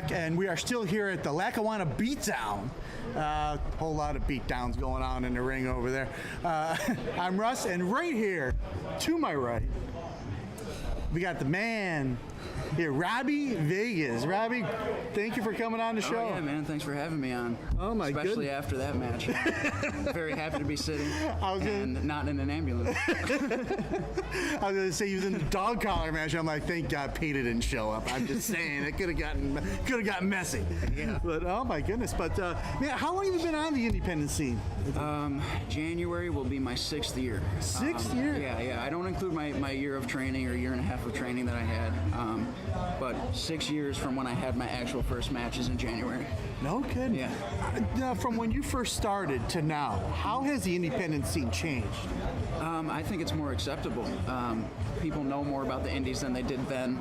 back, and we are still here at the Lackawanna Beatdown. Whole lot of beatdowns going on in the ring over there. I'm Russ, and right here, to my right, we got the man here, Robby Vegas. Robby, thank you for coming on the show. Oh, yeah, man. Thanks for having me on. Oh, my goodness. Especially after that match. I'm very happy to be sitting and not in an ambulance. I was going to say he was in the dog collar match. I'm like, thank God Peter didn't show up. I'm just saying it could have gotten messy. Yeah. But oh my goodness. But man, how long have you been on the independent scene? January will be my 6th year. 6th year? Yeah. I don't include my year of training or year and a half of training that I had. But 6 years from when I had my actual first matches in January. No kidding. Yeah. Now, from when you first started to now, how has the independent scene changed? I think it's more acceptable. People know more about the indies than they did then.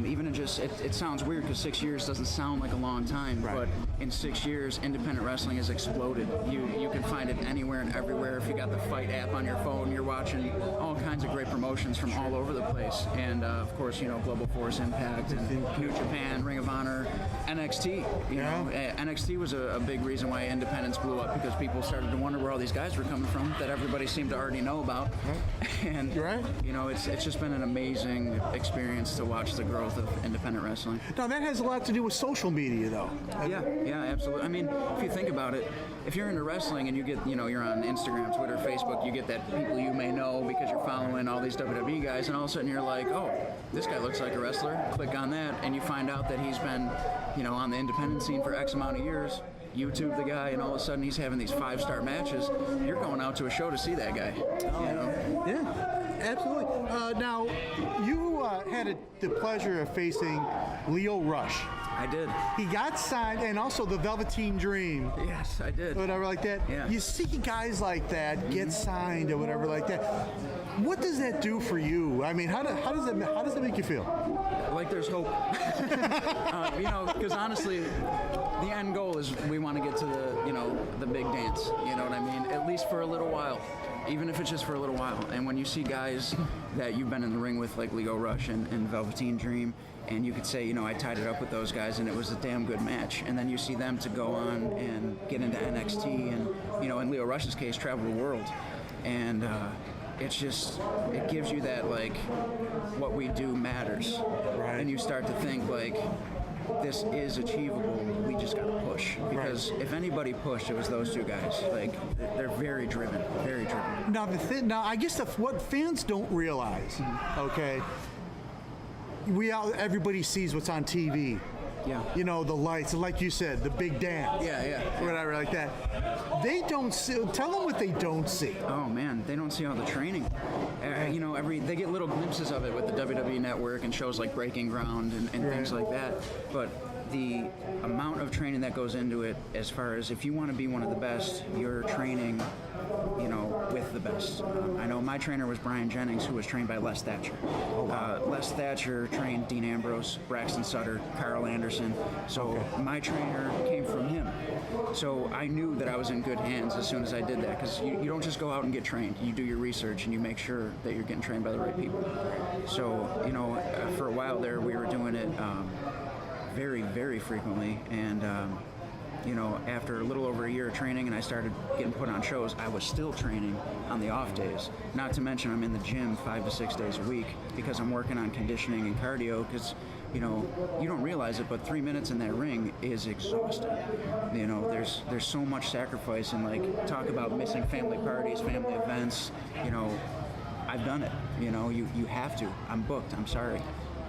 Even it sounds weird because 6 years doesn't sound like a long time, right. But in 6 years, independent wrestling has exploded. You can find it anywhere and everywhere. If you got the Fight app on your phone, you're watching all kinds of great promotions from all over the place. And of course, Global Force, Impact, and New Japan, Ring of Honor, NXT. You know, NXT was a big reason why independence blew up, because people started to wonder where all these guys were coming from that everybody seemed to already know about. And it's just been an amazing experience to watch the growth of independent wrestling. Now that has a lot to do with social media, though. Yeah, absolutely. I mean, if you think about it, if you're into wrestling and you get, you're on Instagram, Twitter, Facebook, you get that people you may know because you're following all these WWE guys, and all of a sudden you're like, oh, this guy looks like a wrestler. Click on that, and you find out that he's been, on the independent scene for X amount of years. YouTube the guy, and all of a sudden he's having these 5-star matches. You're going out to a show to see that guy. Yeah, absolutely. Now, you had the pleasure of facing Lio Rush. I did. He got signed, and also the Velveteen Dream. Yes, I did. Whatever like that. Yeah. You see guys like that get signed or whatever like that. What does that do for you? I mean, how does that make you feel? Like there's hope. Because honestly, the end goal is we want to get to the big dance. You know what I mean? At least for a little while. Even if it's just for a little while. And when you see guys that you've been in the ring with, like Lio Rush and Velveteen Dream, and you could say, I tied it up with those guys and it was a damn good match. And then you see them to go on and get into NXT and, in Lio Rush's case, travel the world. And it gives you that, like, what we do matters. Right. And you start to think, like, this is achievable. We just got to push, because if anybody pushed, it was those two guys. Like, they're very driven, very driven. Now, I guess what fans don't realize, okay, everybody sees what's on TV. Yeah. The lights, like you said, the big dance. Yeah. Whatever like that. They don't see. Tell them what they don't see. Oh man, they don't see all the training. They get little glimpses of it with the WWE Network and shows like Breaking Ground and things like that. But the amount of training that goes into it, as far as if you want to be one of the best, you're training, with the best. I know my trainer was Brian Jennings, who was trained by Les Thatcher. Les Thatcher trained Dean Ambrose, Braxton Sutter, Carl Anderson. So my trainer came from him. So I knew that I was in good hands as soon as I did that, because you don't just go out and get trained. You do your research and you make sure that you're getting trained by the right people. So, for a while there, we were doing it very, very frequently. And, after a little over a year of training and I started getting put on shows, I was still training on the off days. Not to mention I'm in the gym 5 to 6 days a week because I'm working on conditioning and cardio, because, you don't realize it, but 3 minutes in that ring is exhausting. There's so much sacrifice, and like, talk about missing family parties, family events, I've done it. You have to. I'm booked. I'm sorry.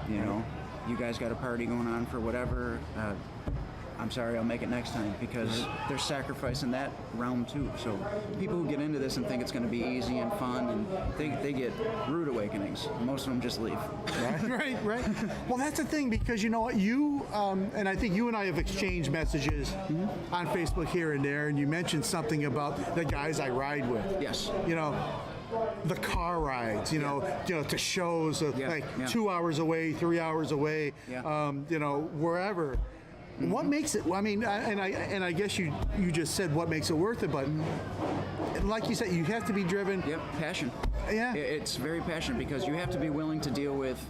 You guys got a party going on for whatever. I'm sorry, I'll make it next time, because there's sacrifice in that realm too. So people who get into this and think it's going to be easy and fun, and they get rude awakenings. Most of them just leave. Right. Well, that's the thing, because you know what, and I think you and I have exchanged messages on Facebook here and there, and you mentioned something about the guys I ride with. Yes. The car rides, to shows, 2 hours away, 3 hours away, wherever. What makes it? I mean, and I guess you just said what makes it worth it, but like you said, you have to be driven. Yep, passion. Yeah, it's very passionate, because you have to be willing to deal with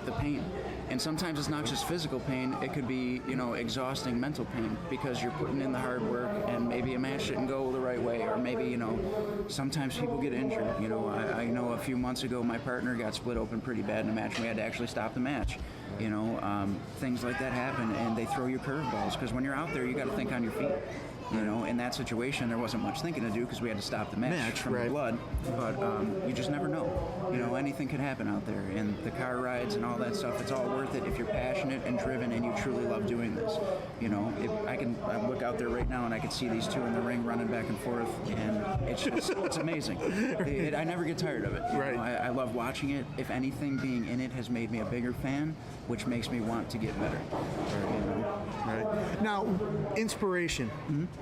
the pain. And sometimes it's not just physical pain, it could be, exhausting mental pain because you're putting in the hard work and maybe a match didn't go the right way, or maybe, sometimes people get injured. I know a few months ago my partner got split open pretty bad in a match and we had to actually stop the match. Things like that happen, and they throw you curveballs because when you're out there, you got to think on your feet. In that situation, there wasn't much thinking to do because we had to stop the match from the blood. But you just never know. Anything could happen out there. And the car rides and all that stuff, it's all worth it if you're passionate and driven and you truly love doing this. I look out there right now and I can see these two in the ring running back and forth, and it's amazing. I never get tired of it. I love watching it. If anything, being in it has made me a bigger fan, which makes me want to get better. Right. Now, inspiration.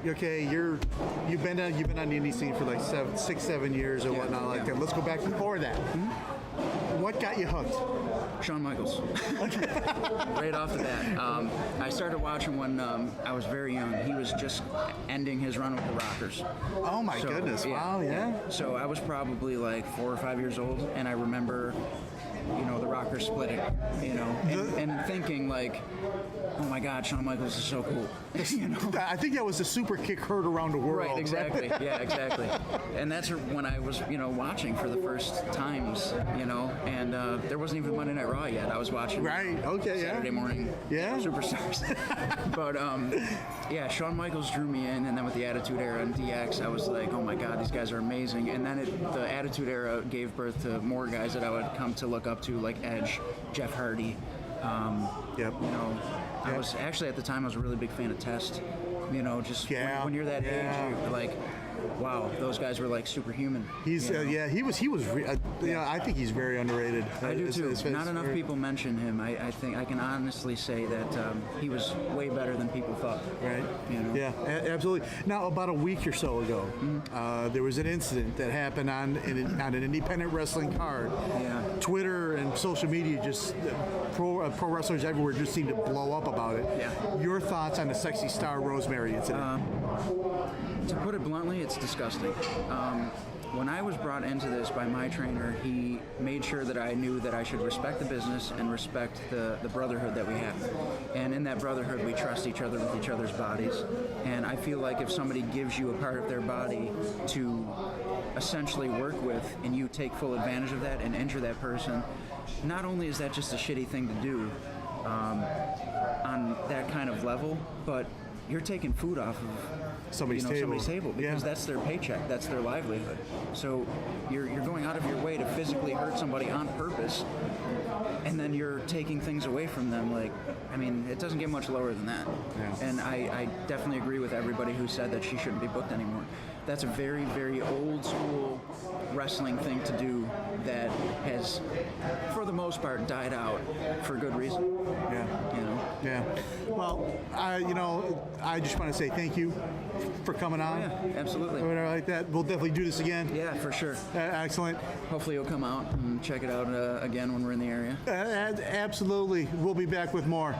Okay, you've been on the indie scene for like 6-7 years or whatnot like that. Let's go back before that. What got you hooked? Shawn Michaels. Right off the bat. I started watching when I was very young. He was just ending his run with the Rockers. Oh my goodness! Wow, yeah. So I was probably like 4 or 5 years old, and I remember, the Rockers splitting, and thinking like, oh my God, Shawn Michaels is so cool. I think that was the super kick heard around the world. Right, exactly. Yeah, exactly. And that's when I was, watching for the first times, and there wasn't even Monday Night Raw yet. I was watching Saturday morning Superstars. But Shawn Michaels drew me in, and then with the Attitude Era and DX, I was like, oh my God, these guys are amazing. And then the Attitude Era gave birth to more guys that I would come to look up to, like Edge, Jeff Hardy. I was actually at the time I was a really big fan of Test. When you're that age, you're like, wow, those guys were like superhuman. He was. I think he's very underrated. I do too. Not enough people mention him. I think I can honestly say that he was way better than people thought. Right. Yeah, absolutely. Now, about a week or so ago, there was an incident that happened on an independent wrestling card. Yeah. Twitter and social media, just pro wrestlers everywhere just seemed to blow up about it. Yeah. Your thoughts on the Sexy Star Rosemary incident? To put it bluntly, it's disgusting. When I was brought into this by my trainer, he made sure that I knew that I should respect the business and respect the brotherhood that we have. And in that brotherhood, we trust each other with each other's bodies. And I feel like if somebody gives you a part of their body to essentially work with, and you take full advantage of that and injure that person, not only is that just a shitty thing to do on that kind of level, but you're taking food off of somebody's table because that's their paycheck, that's their livelihood. So you're going out of your way to physically hurt somebody on purpose, and then you're taking things away from them. It doesn't get much lower than that. Yeah. And I definitely agree with everybody who said that she shouldn't be booked anymore. That's a very, very old school wrestling thing to do that has, for the most part, died out for good reason. Yeah. Yeah. Well, I just want to say thank you for coming on. Yeah, absolutely. Whatever like that. We'll definitely do this again. Yeah, for sure. Excellent. Hopefully you'll come out and check it out again when we're in the area. Absolutely. We'll be back with more.